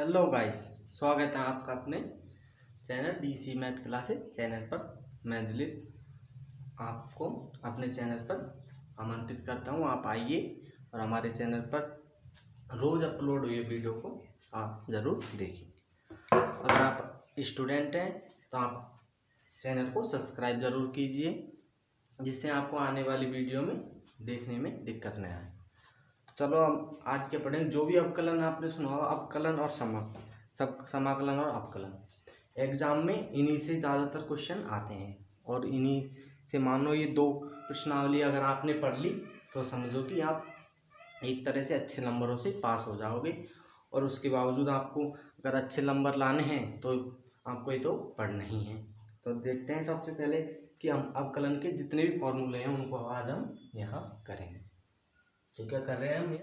Hello guys, स्वागत है आपका अपने channel DC math classes channel पर। मैं दिलीप आपको अपने चैनल पर आमंत्रित करता हूं। आप आइए और हमारे चैनल पर रोज़ अपलोड हुए वीडियो को आप ज़रूर देखिए। अगर आप स्टूडेंट हैं तो आप चैनल को सब्सक्राइब ज़रूर कीजिए, जिससे आपको आने वाली वीडियो में देखने में दिक्कत न आए। चलो हम आज के पढ़ेंगे। जो भी अवकलन आपने सुना होगा, अवकलन और समाकलन और अवकलन एग्जाम में इन्हीं से ज़्यादातर क्वेश्चन आते हैं। और इन्हीं से मानो ये दो प्रश्नावली अगर आपने पढ़ ली तो समझो कि आप एक तरह से अच्छे नंबरों से पास हो जाओगे। और उसके बावजूद आपको अगर अच्छे नंबर लाने हैं तो आपको ये तो पढ़ना ही है। तो देखते हैं सबसे पहले कि हम अवकलन के जितने भी फॉर्मूले हैं उनको आज हम यहाँ करेंगे। तो क्या कर रहे हैं हम?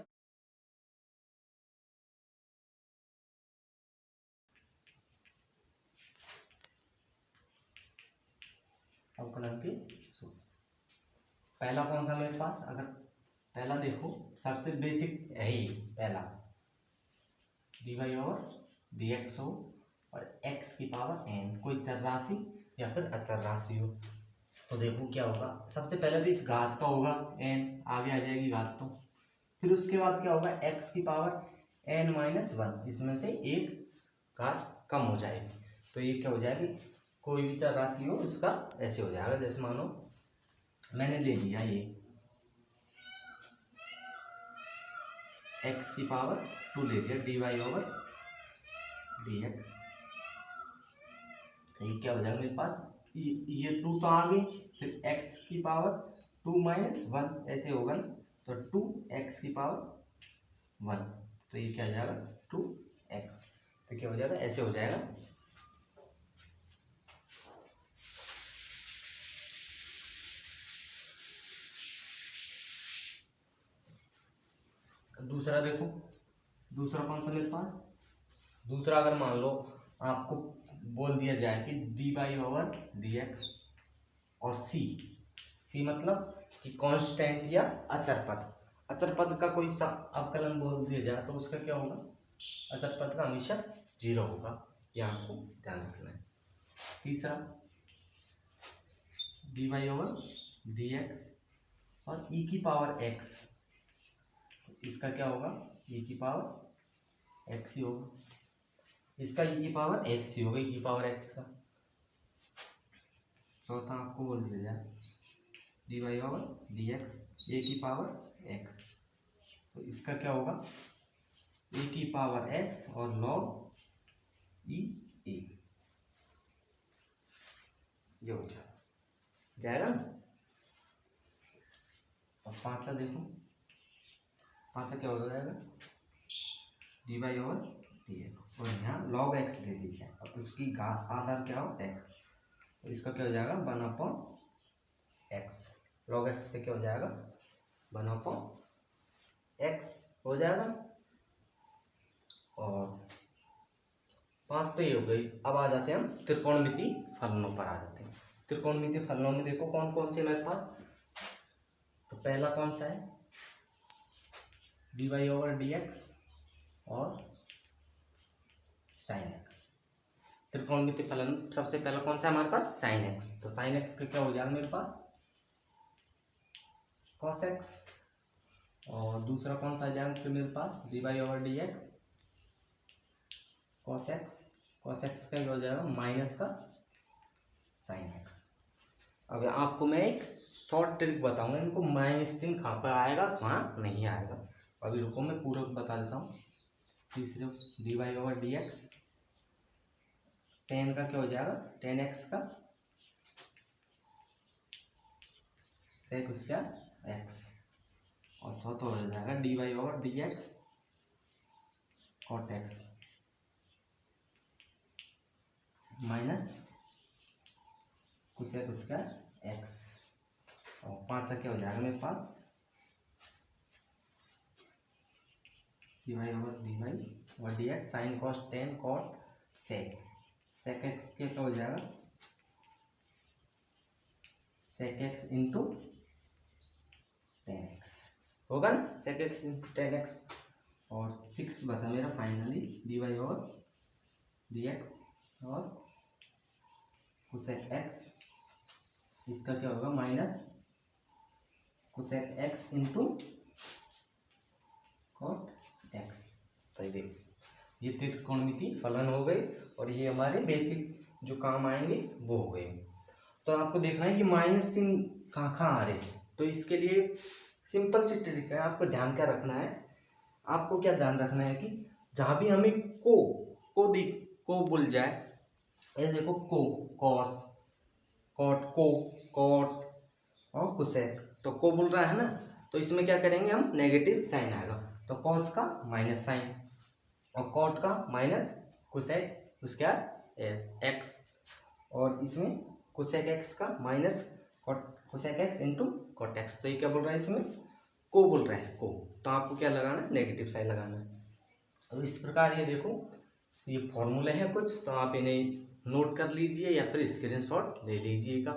अवकलन के पहला कौन सा मेरे पास, अगर पहला देखो सबसे बेसिक है ही पहला, d Y over D x हो और एक्स की पावर एन, कोई चर राशि या फिर अचर राशि हो। तो देखो क्या होगा, सबसे पहले तो इस घात का होगा एन, आगे आ जाएगी घात। तो फिर उसके बाद क्या होगा, एक्स की पावर एन माइनस वन, इसमें से एक घात कम हो जाएगी। तो ये क्या हो जाएगी, कोई भी चर राशि हो उसका ऐसे हो जाएगा। जैसे मानो मैंने ले लिया ये x की पावर 2 ले लिया, d Y over D x. ये क्या हो जाएगा मेरे पास, ये 2 तो आ गई, फिर x की पावर 2 माइनस वन ऐसे होगा ना, तो 2x की पावर 1। तो ये क्या हो जाएगा 2x। तो क्या हो जाएगा, ऐसे हो जाएगा। दूसरा देखो, दूसरा कौन सा मेरे पास, दूसरा अगर मान लो आपको बोल दिया जाए कि d Y over D x और सी मतलब कि कांस्टेंट या अचर पद। अचर पद का कोई सा अवकलन बोल दिया जाए तो उसका क्या होगा, अचर पद का हमेशा 0 होगा, ये आपको ध्यान रखना है। तीसरा d Y over D x और ई की पावर एक्स, इसका क्या होगा, ई की पावर एक्स ही होगा, इसका ई की पावर एक्स ही होगा, ई की पावर एक्स का। चौथा आपको बोल दिया जाए D Y over D X A की पावर एक्स, तो इसका क्या होगा, ए की पावर एक्स और लॉग ई ए, ये हो जाएगा ना। और पांचवा देखो, पांचवा क्या हो जाएगा, D Y over D x और यहाँ लॉग एक्स दे दीजिए, अब उसकी आधार क्या हो एक्स, तो इसका क्या हो जाएगा 1/x। लॉग एक्स का क्या हो जाएगा 1/x हो जाएगा। और 5 तो ये हो गई। अब आ जाते हैं हम त्रिकोणमिति फलनों पर आ जाते हैं। त्रिकोणमिति फलनों में देखो कौन कौन से मेरे पास, तो पहला कौन सा है, d Y over D x और साइन एक्स। त्रिकोणमिति फलन सबसे पहला कौन सा है हमारे पास, साइन एक्स। तो साइन एक्स का क्या हो जाएगा मेरे पास कॉस एक्स। और दूसरा कौन सा आ जाएगा फिर मेरे पास, D Y over D X cos X. Cos X का क्या हो जाएगा माइनस का साइन एक्स। अब आपको मैं एक शॉर्ट ट्रिक बताऊंगा, इनको माइनस चिन्ह कहाँ पर आएगा कहाँ नहीं आएगा। अभी रुको मैं पूरा बता देता हूँ। तीसरे d Y over D x, tan का क्या हो जाएगा टेन एक्स का सेक उसका एक्स। और चौथा हो जाएगा D Y over D X cot X minus cosec उसका एक्स। और पांचवा क्या हो जाएगा मेरे पास, D Y over D X sine cos tan cot sec. Sec X के क्या हो जाएगा sec X into tan X होगा ना, sec X into tan X. और 6 बचा मेरा finally D Y over D x और कोसेक एक्स, इसका क्या होगा minus cosec x into cot x. तो ये देखो ये त्रिकोणमिति फलन हो गए और ये हमारे बेसिक जो काम आएंगे वो हो गए। तो आपको देखना है कि माइनस चिन्ह कहाँ कहाँ आ रहे, तो इसके लिए सिंपल सी ट्रिक है। आपको ध्यान क्या रखना है, आपको क्या ध्यान रखना है कि जहाँ भी हमें को बोल जाए, ये देखो को, कॉस, कॉट, कॉट और कोसेक, तो को बोल रहा है ना, तो इसमें क्या करेंगे हम, नेगेटिव साइन आएगा, तो कॉस का माइनस साइन और कॉट का माइनस कोसेक उसके बाद एक्स, और इसमें कोसेक एक्स का minus cosec x into cot x. तो ये क्या बोल रहा है, इसमें को बोल रहा है को, तो आपको क्या लगाना है, नेगेटिव साइन लगाना है। तो इस प्रकार ये देखो ये फॉर्मूले हैं कुछ, तो आप इन्हें नोट कर लीजिए या फिर स्क्रीनशॉट ले लीजिएगा।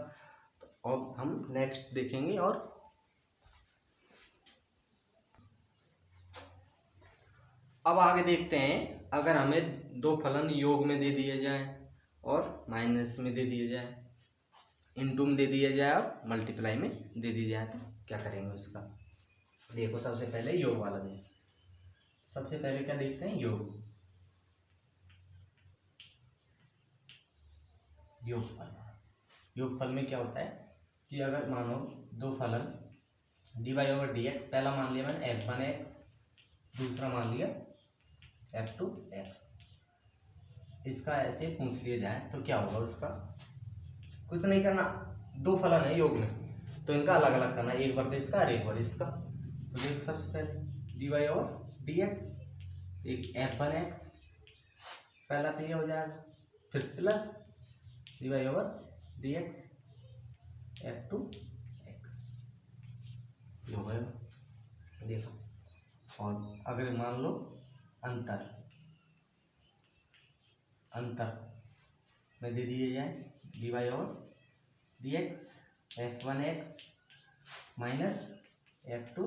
तो अब हम नेक्स्ट देखेंगे। और अब आगे देखते हैं, अगर हमें दो फलन योग में दे दिए जाए और माइनस में दे दिए जाए, इनटू में दे दिया जाए और मल्टीप्लाई में दे दी जाए, तो क्या करेंगे उसका। देखो सबसे पहले योग वाला दें, सबसे पहले क्या देखते हैं, योग, योगफल। योगफल में क्या होता है कि अगर मानो दो फलन d Y over D x, पहला मान लिया मैंने एफ वन एक्स, दूसरा मान लिया एफ टू एक्स, इसका ऐसे पूछ लिया जाए तो क्या होगा उसका, कुछ नहीं करना, दो फलन है योग में तो इनका अलग अलग करना, एक बार इसका और एक बार इसका। तो देखो सबसे पहले d Y over D x, एक एफ वन एक्स पहला तो ये हो जाएगा, फिर plus d Y over D x f two x, ये हो गया। देखो और अगर मान लो अंतर में दे दिए जाए D Y over D x f one x minus F two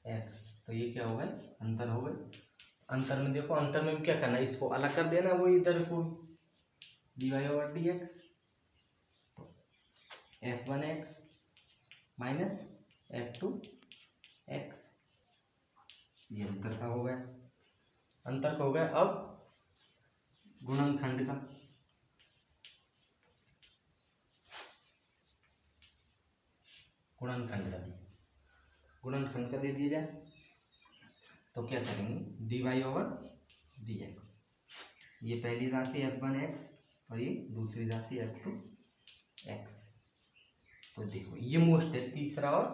x, तो ये क्या हो गए, अंतर हो गए। अंतर में देखो, अंतर में क्या करना है, इसको अलग कर देना, वो इधर को D Y over D X, तो F one x minus F two x, ये अंतर का हो गया, अंतर का हो गया। अब गुणनखंड का, गुणनखंड का दे दिया जाए तो क्या करेंगे, d Y over D x, ये पहली राशि एफ वन एक्स और ये दूसरी राशि एफ टू एक्स। तो देखो ये मोस्ट है, तीसरा और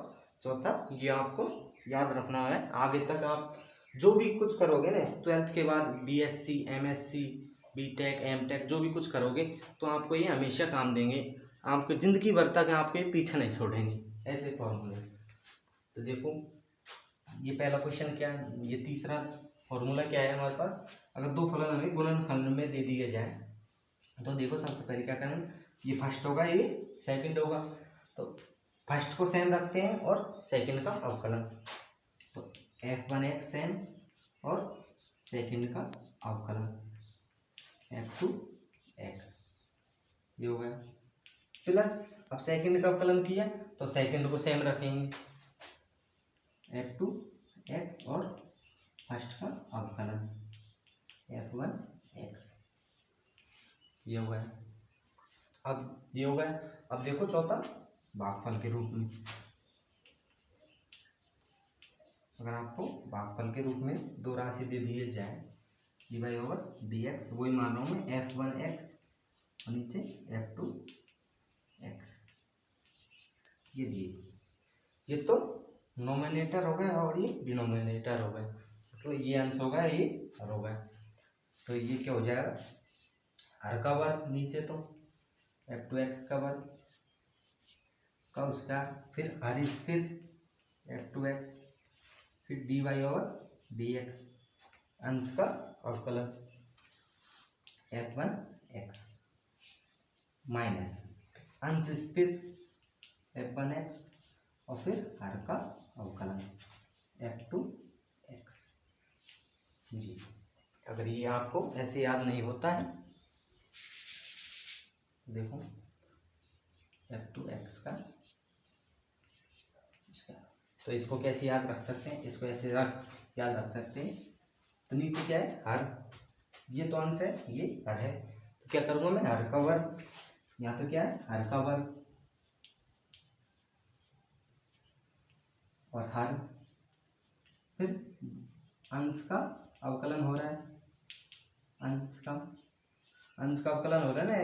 चौथा ये आपको याद रखना है। आगे तक आप जो भी कुछ करोगे ना 12th के बाद, बीएससी एमएससी बीटेक एमटेक जो भी कुछ करोगे, तो आपको ये हमेशा काम देंगे, आपको जिंदगी भर तक आपके पीछे नहीं छोड़ेंगे ऐसे फॉर्मूले। तो देखो ये पहला क्वेश्चन क्या है, ये तीसरा फॉर्मूला क्या है हमारे पास, अगर दो फलन हमें गुणनखंड में दे दिए जाए तो देखो सबसे पहले क्या करना, ये फर्स्ट होगा ये सेकंड होगा, तो फर्स्ट को सेम रखते हैं और सेकंड का अवकलन, तो एफ वन एक्स सेम और सेकंड का अवकलन एफ टू एक्स, ये हो गया। प्लस अब सेकंड का अवकलन किया तो सेकंड को सेम रखेंगे एफ टू एक्स और फर्स्ट का अवकलन एफ वन एक्स, ये हो गया। अब ये हो गया। अब देखो चौथा भागफल के रूप में, अगर आपको भागफल के रूप में दो राशि दे दिए जाए D Y over D x, वही मान रहा हूँ मैं एफ वन एक्स और नीचे एफ टू एक्स, ये दिए, ये तो नोमिनेटर हो गया और ये डिनोमिनेटर हो गया, मतलब ये अंश हो गया ये हर हो गया, तो ये क्या हो जाएगा, हर का वर्ग नीचे तो एफ टू एक्स का वर्ग का उसका, फिर हर स्थिर एफ टू एक्स, फिर d Y over D x अंश का अवकलन एफ वन एक्स माइनस अंश स्थिर एफ वन एक्स और फिर हर का अवकलन एफ टू एक्स, जी। अगर ये आपको ऐसे याद नहीं होता है, देखो f2x का, तो इसको कैसे याद रख सकते हैं, इसको ऐसे याद रख सकते हैं। तो नीचे क्या है, हर, ये तो अंश है, ये हर है, तो क्या करूँगा मैं, हर का वर्ग, यहाँ तो क्या है, हर का वर्ग और हर, फिर अंश का अवकलन हो रहा है, अंश का अवकलन हो रहा है ना,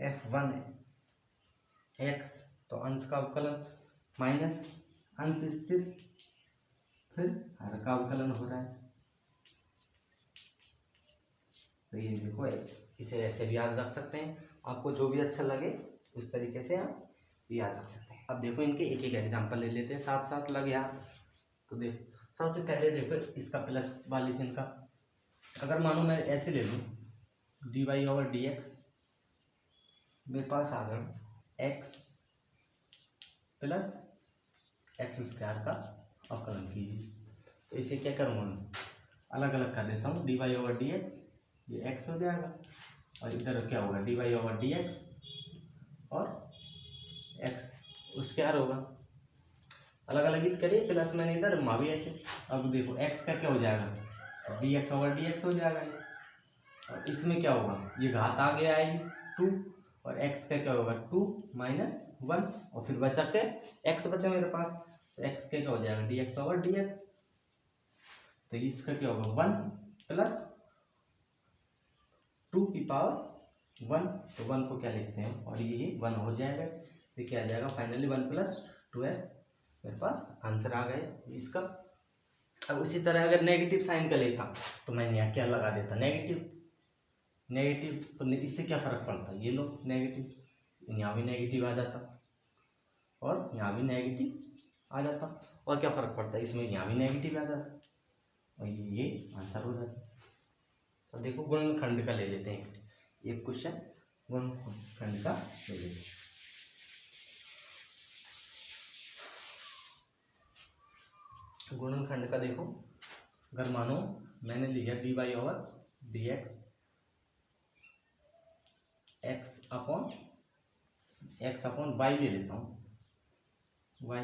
f1 x, तो अंश का अवकलन माइनस अंश स्थिर, फिर हर का अवकलन हो रहा है। तो ये देखो, इसे ऐसे भी याद रख सकते हैं, आपको जो भी अच्छा लगे उस तरीके से आप याद रख सकते हैं। अब देखो इनके एक एक एग्जांपल ले लेते हैं, साथ साथ लगे हाथ। तो देखो सबसे पहले देखो इसका प्लस वाले चिन्ह का, अगर मानो मैं ऐसे ले लूँ dy/dx, मेरे पास आ गया x प्लस x² का अवकलन कीजिए। तो इसे क्या करूँगा मैं, अलग अलग कर देता हूँ, dy/dx, ये x हो जाएगा, और इधर क्या होगा, dy/dx और x² होगा। अलग अलग ही करिए, प्लस मैंने इधर भी ऐसे। अब देखो x का क्या हो जाएगा, dx/dx हो जाएगा ये, और इसमें क्या होगा, ये घात आगे आएगी 2, और x का क्या होगा 2 - 1, और फिर बचा के x बचा मेरे पास, तो x का क्या हो जाएगा, dx/dx। तो इसका क्या होगा 1 प्लस 2 की पावर 1, तो 1 को क्या लिखते हैं, और ये 1 हो जाएगा, तो क्या आ जाएगा फाइनली 1 + 2x, मेरे पास आंसर आ गया इसका। अब उसी तरह अगर नेगेटिव साइन का लेता तो मैं यहाँ क्या लगा देता, नेगेटिव, तो इससे क्या फर्क पड़ता है, ये लो नेगेटिव, यहाँ भी नेगेटिव आ जाता और यहाँ भी नेगेटिव आ जाता, और क्या फर्क पड़ता है, इसमें यहाँ भी नेगेटिव आ जाता, और ये आंसर हो जाता। तो देखो गुणनखंड का ले लेते हैं एक क्वेश्चन, गुणनखंड का ले लेते हैं। गुणनखंड का देखो, अगर मानो मैंने लिया dy/dx x/y ले लेता हूँ, y,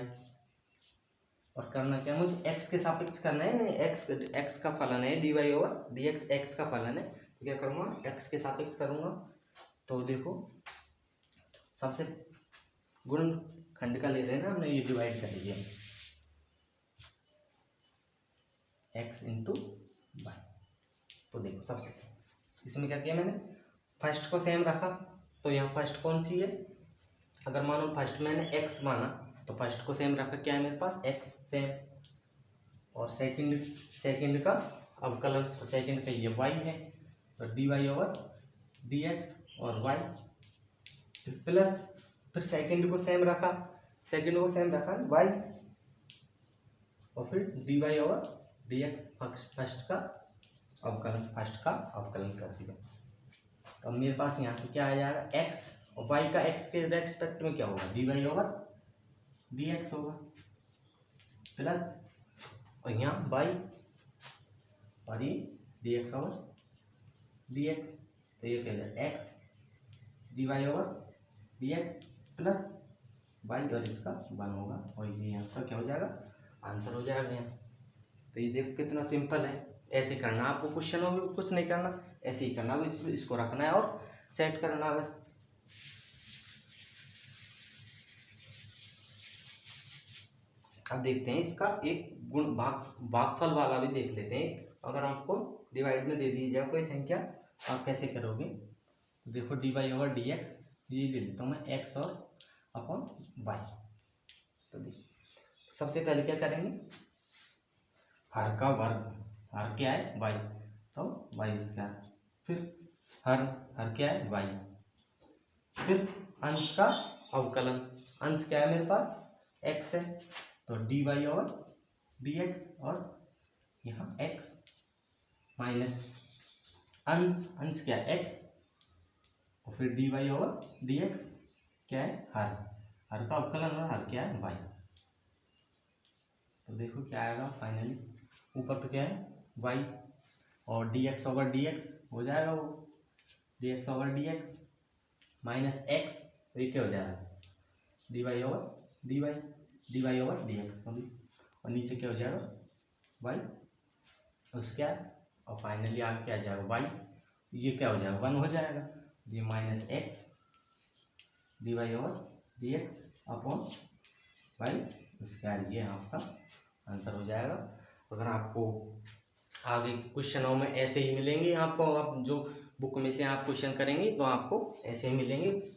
और करना क्या, मुझे x के सापेक्ष करना है, नहीं x का फलन है, dy/dx x का फलन है, तो क्या करूँगा, x के सापेक्ष करूँगा। तो देखो सबसे गुणनखंड का ले रहे हैं ना हमने, ये डिवाइड कर लिया x × y। तो देखो सबसे इसमें क्या किया मैंने, फर्स्ट को सेम रखा, तो यहाँ फर्स्ट कौन सी है, अगर मानो फर्स्ट मैंने x माना तो फर्स्ट को सेम रखा, क्या है मेरे पास x सेम, और सेकंड का अवकलन, तो सेकंड का ये y है, तो dy/dx और y, प्लस फिर सेकंड को सेम रखा y, और फिर dy/dx फर्स्ट का अवकलन कर दिया। तो अब मेरे पास यहाँ पे क्या आ जाएगा, x, और y का x के रेस्पेक्ट में क्या होगा, dy/dx होगा, प्लस और यहाँ y और ये dx/dx, तो ये क्या जाएगा x dy/dx प्लस y, और इसका 1 होगा, और ये यहाँ का क्या हो जाएगा, आंसर हो जाएगा यहाँ। तो ये देखो कितना सिंपल है, ऐसे करना आपको, क्वेश्चनों में कुछ नहीं करना, ऐसे ही करना, इसको रखना है और सेट करना बस। अब देखते हैं इसका एक गुण भागफल वाला भी देख लेते हैं। अगर आपको डिवाइड में दे दी जाए कोई संख्या, आप कैसे करोगे, तो देखो dy/dx, ये ले लेता हूँ मैं x और अपॉन y। तो देखो सबसे पहले क्या करेंगे, हर का वर्ग, हर क्या है y, तो y², फिर हर क्या है y, फिर अंश का अवकलन, अंश क्या है मेरे पास x है, तो dy/dx, और यहाँ x माइनस अंश क्या है x, और फिर dy/dx क्या है, हर का अवकलन, और हर क्या है y। तो देखो क्या आएगा फाइनली, ऊपर तो क्या है y, और dx ओवर dx हो जाएगा वो, dx over dx minus x, ये क्या हो जाएगा dy over dy over dx, और नीचे क्या हो जाएगा y उसके और फाइनली आगे क्या आ जाएगा y, ये क्या हो जाएगा 1 हो जाएगा, ये minus x dy over dx upon y उसके बाद ये आपका आंसर हो जाएगा। अगर आपको आगे क्वेश्चनों में ऐसे ही मिलेंगे आपको, आप जो बुक में से आप क्वेश्चन करेंगे तो आपको ऐसे ही मिलेंगे,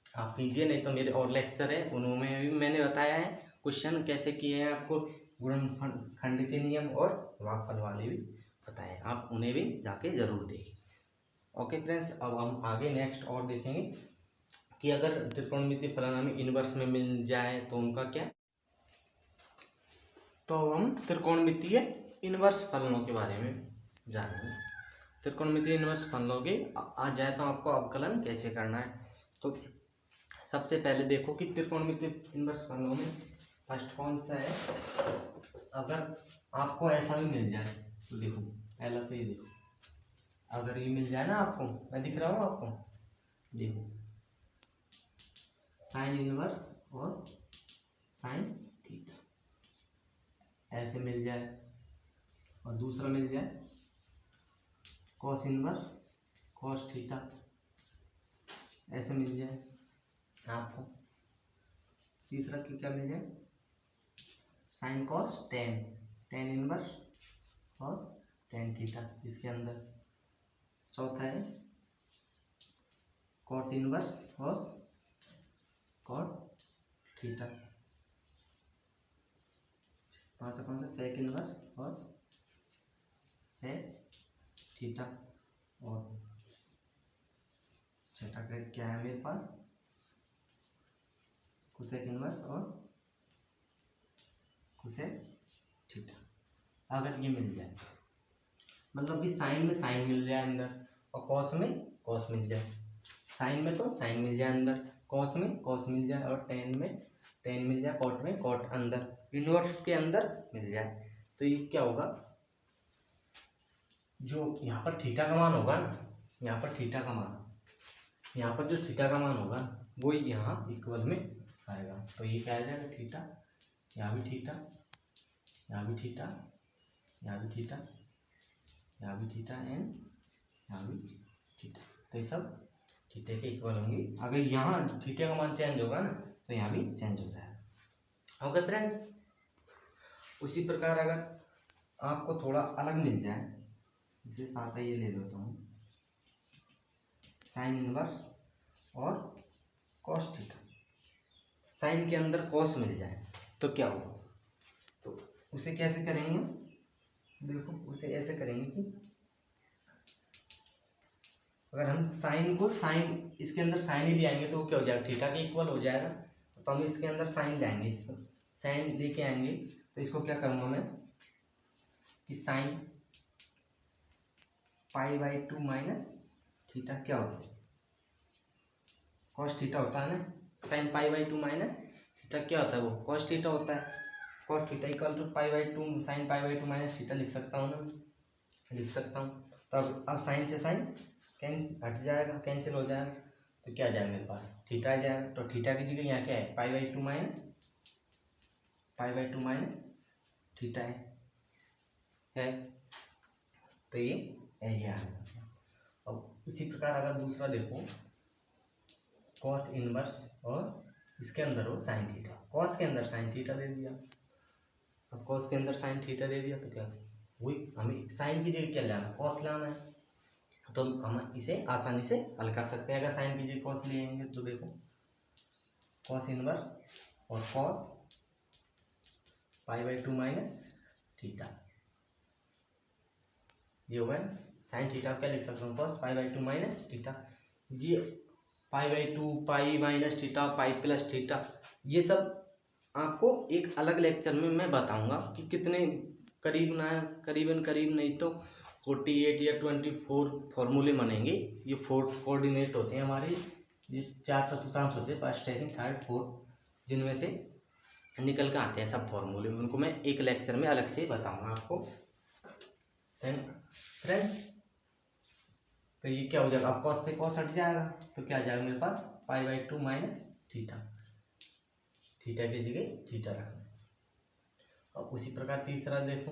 आप कीजिए। नहीं तो मेरे और लेक्चर है उनमें भी मैंने बताया है क्वेश्चन कैसे किए हैं, आपको गुणनखंड के नियम और भागफल वाले भी बताए, आप उन्हें भी जाके ज़रूर देखें। ओके फ्रेंड्स, अब हम आगे नेक्स्ट और देखेंगे कि अगर त्रिकोणमितीय फलन हमें इनवर्स में मिल जाए तो उनका क्या। तो हम त्रिकोणमितीय इनवर्स फलनों के बारे में जानेंगे। त्रिकोणमितीय इनवर्स फलनों के आ जाए तो आपको अवकलन कैसे करना है। तो सबसे पहले देखो कि त्रिकोणमितीय इनवर्स फलनों में फर्स्ट कौन सा है। अगर आपको ऐसा भी मिल जाए तो देखो, पहला तो ये देखो, अगर ये मिल जाए ना आपको, मैं दिख रहा हूँ आपको, देखो साइन इनवर्स और साइन थीटा ऐसे मिल जाए, और दूसरा मिल जाए कॉस इनवर्स कॉस थीटा ऐसे मिल जाए आपको, तीसरा क्या मिल जाए साइन कॉस टेन इनवर्स और टेन थीटा इसके अंदर, चौथा है कॉट इनवर्स और कॉट थीटा, पांचवा कौन सा सेक इनवर्स और सेक थीटा, और छठा का क्या है मेरे पास कोसेक इनवर्स और कोसेक थीटा। अगर ये मिल जाए मतलब कि साइन में साइन मिल जाए अंदर और कॉस में कॉस मिल जाए, साइन में तो साइन मिल जाए अंदर, कॉस में कॉस मिल जाए और टेन में टेन मिल जाए, कॉट में कॉट अंदर, इनवर्स के अंदर मिल जाए, तो ये क्या होगा, जो यहाँ पर थीटा का मान होगा ना, यहाँ पर थीटा का मान, यहाँ पर जो थीटा का मान होगा वो यहाँ इक्वल में आएगा, तो ये क्या आ जाएगा थीटा, यहाँ भी थीटा, यहाँ भी थीटा, यहाँ भी थीटा, यहाँ भी थीटा एंड यहाँ भी थीटा, तो ये सब थीटे के इक्वल होंगे। अगर यहाँ थीटे का मान चेंज होगा ना तो यहाँ भी चेंज हो जाएगा। ओके फ्रेंड्स, उसी प्रकार अगर आपको थोड़ा अलग मिल जाए, जिसके साथ ये ले लेता हूँ साइन इनवर्स और कॉस थीटा, साइन के अंदर कॉस मिल जाए तो क्या होगा, तो उसे कैसे करेंगे, देखो उसे ऐसे करेंगे कि अगर हम साइन को साइन इसके अंदर साइन ही ले आएंगे तो वो क्या हो जाएगा थीटा के इक्वल हो जाएगा, तो हम इसके अंदर साइन लाएंगे, साइन लेके आएंगे, तो इसको क्या करूँगा मैं कि साइन π/2 माइनस थीटा क्या होता है कॉस थीटा होता है ना, साइन π/2 माइनस थीटा क्या होता है वो कॉस थीटा होता है, cos theta equal to π/2 sine π/2 minus theta लिख सकता हूँ ना, लिख सकता हूँ। तो अब साइन से साइन हट जाएगा, कैंसिल हो जाएगा, तो क्या आ जाएगा मेरे पास थीटा आ जाएगा, तो थीटा की जगह यहाँ क्या है π/2 माइनस थीटा है, तो ये आ गया। अब उसी प्रकार अगर दूसरा देखो कॉस इनवर्स और इसके अंदर हो साइन थीटा, कॉस के अंदर साइन थीटा दे दिया, अब कॉस के अंदर साइन थीटा दे दिया तो क्या वही हमें साइन की जगह क्या लाना कॉस लाना है, तो हम इसे आसानी से हल कर सकते हैं। अगर साइन की जगह कॉस ले आएंगे तो देखो कॉस इनवर्स और कॉस π/2 माइनस थीटा, ये होगा साइन थीटा क्या लिख सकता हूँ कॉस π/2 माइनस थीटा, ये π/2 pi minus theta pi plus theta, ये सब आपको एक अलग लेक्चर में मैं बताऊंगा कि कितने करीबन नहीं तो 48 या 24 फॉर्मूले बनेंगे, ये 4 कोऑर्डिनेट होते हैं हमारे, ये 4 चतुर्थांश होते हैं फर्स्ट सेकंड थर्ड फोर्थ, जिनमें से निकल कर आते हैं सब फॉर्मूले, उनको मैं एक लेक्चर में अलग से बताऊंगा आपको। Then friends. तो ये क्या हो जाएगा, अब कॉस से कॉस हट जाएगा तो क्या आ जाएगा मेरे पास π/2 माइनस थीटा, थीटा की जगह थीटा रखना। अब उसी प्रकार तीसरा देखो,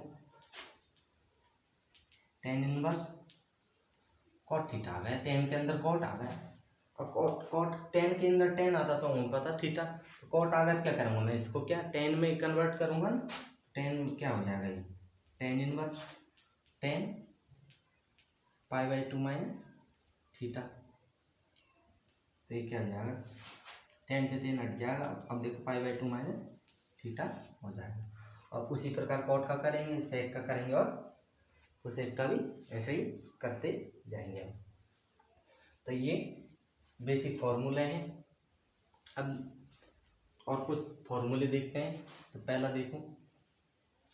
tan इनवर्स कॉट थीटा आ गया, tan के अंदर कॉट आ गया। अब कॉट tan के अंदर tan आता तो हमें पता थीटा, तो कॉट आ गया तो क्या करूँगा मैं इसको क्या tan में कन्वर्ट करूँगा ना, tan क्या हो जाएगा ये tan inverse tan π/2 minus theta. तो ये क्या हो जाएगा, tan से tan हट जाएगा। अब देखो π/2 माइनस थीटा हो जाएगा। और उसी प्रकार कॉट का करेंगे, सेक का करेंगे और कोसेक का भी ऐसे ही करते जाएंगे हम। तो ये बेसिक फॉर्मूले हैं। अब और कुछ फॉर्मूले देखते हैं। तो पहला देखो,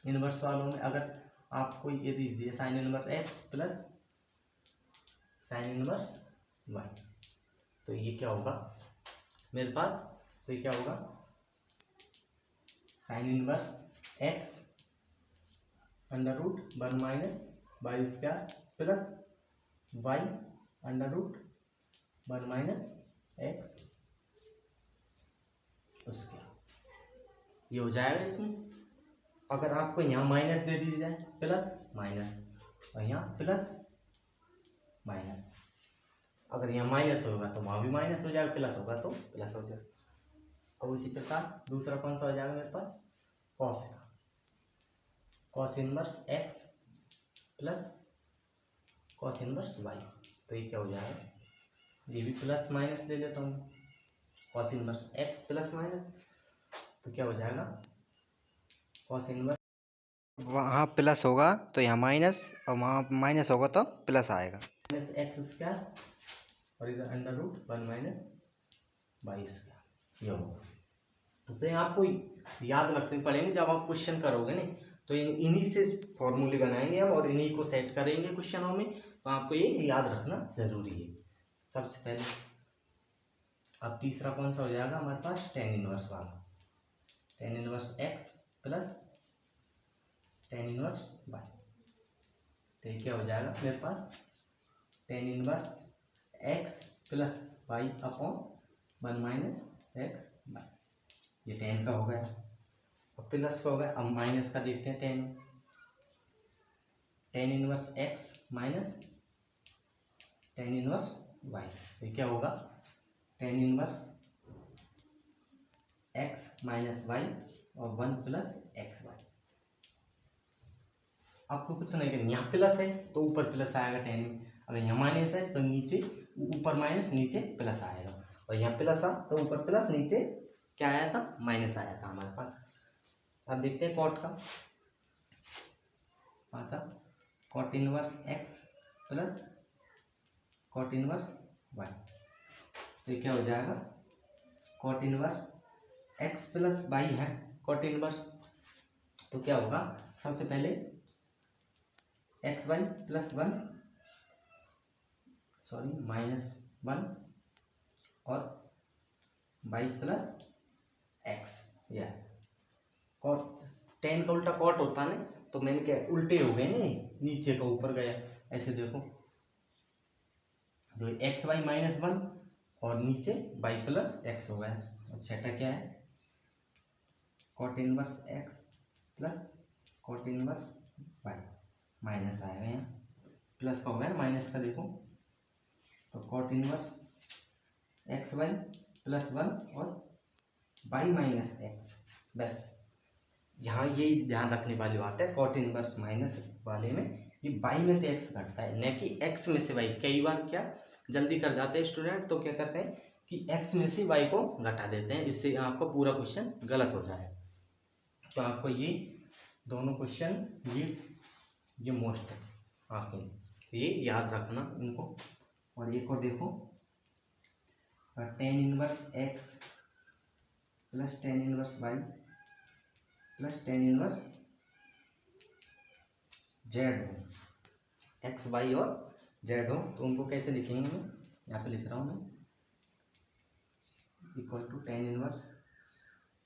इनवर्स वालों में अगर आपको ये दीजिए sine inverse x plus sine inverse Y, तो ये क्या होगा मेरे पास, तो ये क्या होगा sine inverse x under root 1 minus y square plus y under root 1 minus x उसके, ये हो जाएगा इसमें। अगर आपको यहाँ माइनस दे दी जाए प्लस माइनस और यहाँ प्लस माइनस, अगर यहाँ माइनस होगा तो वहाँ भी माइनस हो जाएगा, प्लस होगा तो प्लस हो जाएगा। और उसी प्रकार दूसरा कौन सा हो जाएगा मेरे पास, कॉस का, cos inverse x plus cos inverse Y. तो ये क्या हो जाएगा, ये भी प्लस माइनस ले लेता हूँ, cos inverse x plus minus, तो क्या हो जाएगा कॉस इनवर्स, वहाँ प्लस होगा तो यहाँ माइनस और वहाँ माइनस होगा तो प्लस आएगा, माइनस एक्स स्क्वायर और इधर under root 1 minus y square, ये होगा। तो ये आपको याद रखने पड़ेंगे जब आप क्वेश्चन करोगे ना, तो इन्हीं से फॉर्मूले बनाएंगे हम और इन्हीं को सेट करेंगे क्वेश्चनों में। तो आपको ये याद रखना जरूरी है सबसे पहले। अब तीसरा कौन सा हो जाएगा हमारे पास, tan इनवर्स वाला, tan inverse x plus tan inverse Y. तो ये क्या हो जाएगा मेरे पास tan inverse x plus y upon 1 minus x y, ये tan का हो गया। अब प्लस का हो गया, अब माइनस का देखते हैं, tan inverse x minus tan inverse y. ये क्या होगा tan inverse x minus y और 1 प्लस एक्स वाई। आपको कुछ नहीं करना, यहाँ प्लस है तो ऊपर प्लस आएगा tan में, अगर यहाँ माइनस है तो नीचे ऊपर माइनस नीचे प्लस आएगा, और यहाँ प्लस था तो ऊपर प्लस नीचे क्या आया था माइनस आया था हमारे पास। अब देखते हैं कॉट का, पांचा cot inverse x plus cot inverse Y. तो ये क्या हो जाएगा cot inverse x plus Y है कॉट इनवर्स, तो क्या होगा सबसे पहले X Y plus 1 sorry minus 1 और वाई प्लस एक्स, या कॉट tan का उल्टा कॉट होता है ना, तो मैंने क्या उल्टे हो गए ना, नीचे का ऊपर गया, ऐसे देखो तो एक्स वाई माइनस 1 और नीचे वाई प्लस एक्स हो गया। और छठा क्या है cot inverse x plus cot inverse y, minus आएगा यहाँ, प्लस का हो गया माइनस का, देखो तो cot inverse x Y plus 1 और वाई माइनस एक्स। बस यहाँ ये ध्यान रखने वाली बात है, कॉट इनवर्स माइनस वाले में ये वाई में से एक्स घटता है, न कि एक्स में से वाई। कई बार क्या जल्दी कर जाते हैं स्टूडेंट, तो क्या करते हैं कि एक्स में से वाई को घटा देते हैं, इससे आपको पूरा क्वेश्चन गलत हो जाए। तो आपको ये दोनों क्वेश्चन ये मोस्ट है आपके, तो ये याद रखना इनको। और एक और देखो tan inverse x plus tan inverse y plus tan inverse z हो, एक्स वाई और जेड हो, तो उनको कैसे लिखेंगे, मैं यहाँ पे लिख रहा हूँ मैं, equal to tan inverse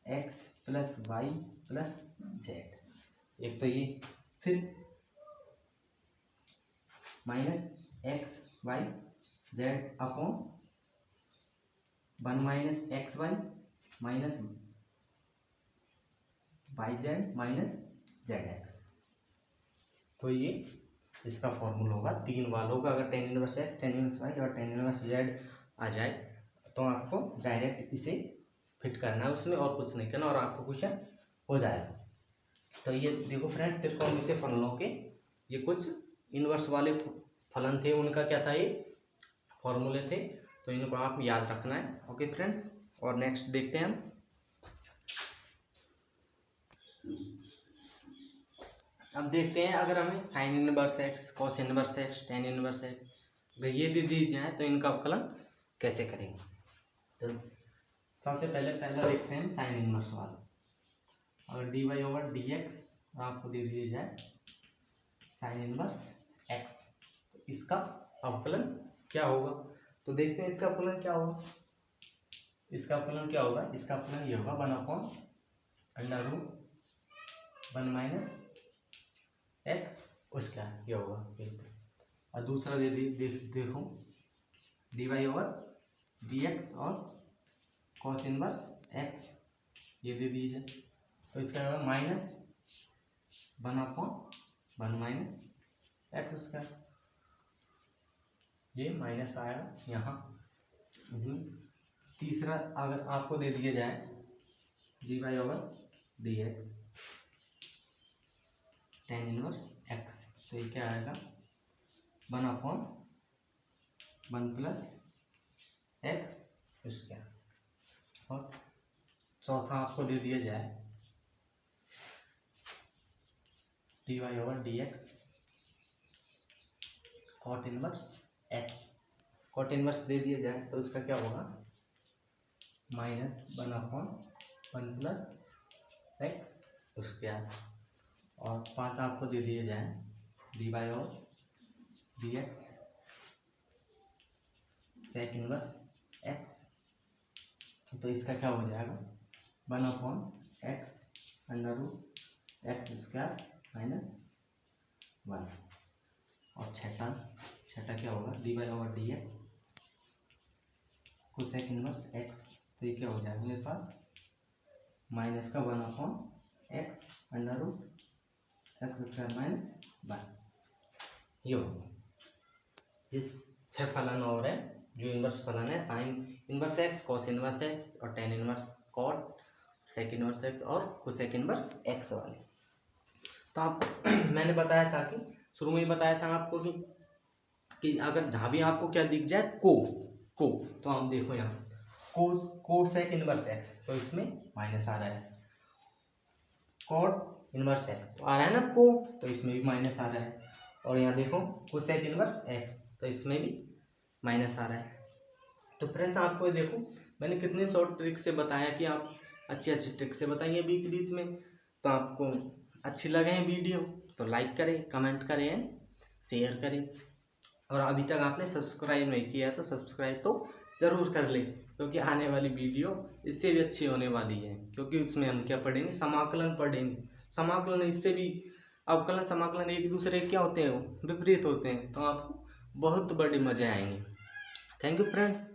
x plus y plus z. एक तो ये, फिर minus x y z upon 1 minus x y minus y z minus z x. तो ये इसका फॉर्मूला होगा 3 वालों का। अगर tan inverse x, tan inverse y और टेन इनवर्स जेड आ जाए तो आपको डायरेक्ट इसे फिट करना है उसमें और कुछ नहीं करना और आपको क्वेश्चन हो जाएगा। तो ये देखो फ्रेंड, त्रिकोणमितीय फलनों के ये कुछ इनवर्स वाले फलन थे, उनका क्या था, ये फॉर्मूले थे, तो इनको आप याद रखना है। ओके फ्रेंड्स, और नेक्स्ट देखते हैं हम। अब देखते हैं अगर हमें sign inverse x, cos inverse x, tan inverse x अगर ये दे दी जाए तो इनका अवकलन कैसे करेंगे। तो सबसे पहले पहला देखते हैं साइन इनवर्स वाला। अगर d Y over D x आपको दे दिया जाए साइन इनवर्स एक्स, तो इसका अवकलन क्या होगा। तो देखते हैं इसका अवकलन क्या होगा। इसका अवकलन क्या होगा, इसका अवकलन ये होगा 1/√1 माइनस एक्स उसका ये होगा। और दूसरा देखो d Y over D x और कॉस इनवर्स एक्स ये दे दीजिए, तो इसका होगा -1/1 माइनस एक्स उसका, ये माइनस आएगा यहाँ। तीसरा अगर आपको दे दिया जाए D Y over D x tan inverse x, तो ये क्या आएगा 1/1 प्लस एक्स उसका। और चौथा आपको दे दिया जाए D Y over D X cot inverse X, cot inverse दे दिया जाए तो उसका क्या होगा -1/1 प्लस एक्स उसका। और 5 आपको दे दिए जाए डी वाई और d x sec inverse x, तो इसका क्या हो जाएगा 1/x √x स्क्वायर -1। और छठा क्या होगा d Y over D x cosec inverse x, तो ये क्या हो जाएगा मेरे पास माइनस का 1/x √x स्क्वायर -1। ये होगा। इस 6 फलन और है जो इनवर्स फलन है, sine inverse x, cos inverse x और tan inverse cot, sec inverse x और कोसेक इनवर्स एक्स वाले। तो आप मैंने बताया था कि शुरू में ही बताया था आपको कि अगर जहाँ भी आपको क्या दिख जाए को, तो आप देखो यहाँ कोसेक इनवर्स एक्स, तो इसमें माइनस आ रहा है। कॉट इनवर्स एक्स तो आ रहा है ना को, तो इसमें भी माइनस आ रहा है। और यहाँ देखो कोसेक इनवर्स एक्स, तो इसमें भी माइनस आ रहा है। तो फ्रेंड्स आपको ये देखो मैंने कितनी शॉर्ट ट्रिक से बताया कि आप अच्छी ट्रिक से बताइए बीच बीच में। तो आपको अच्छी लगे वीडियो तो लाइक करें, कमेंट करें, शेयर करें। और अभी तक आपने सब्सक्राइब नहीं किया है तो सब्सक्राइब तो ज़रूर कर लें, क्योंकि आने वाली वीडियो इससे भी अच्छी होने वाली है। क्योंकि उसमें हम क्या पढ़ेंगे, समाकलन पढ़ेंगे। समाकलन इससे भी अवकलन समाकलन एक दूसरे क्या होते हैं, विपरीत होते हैं, तो आपको बहुत बड़े मजे आएंगे। Thank you friends.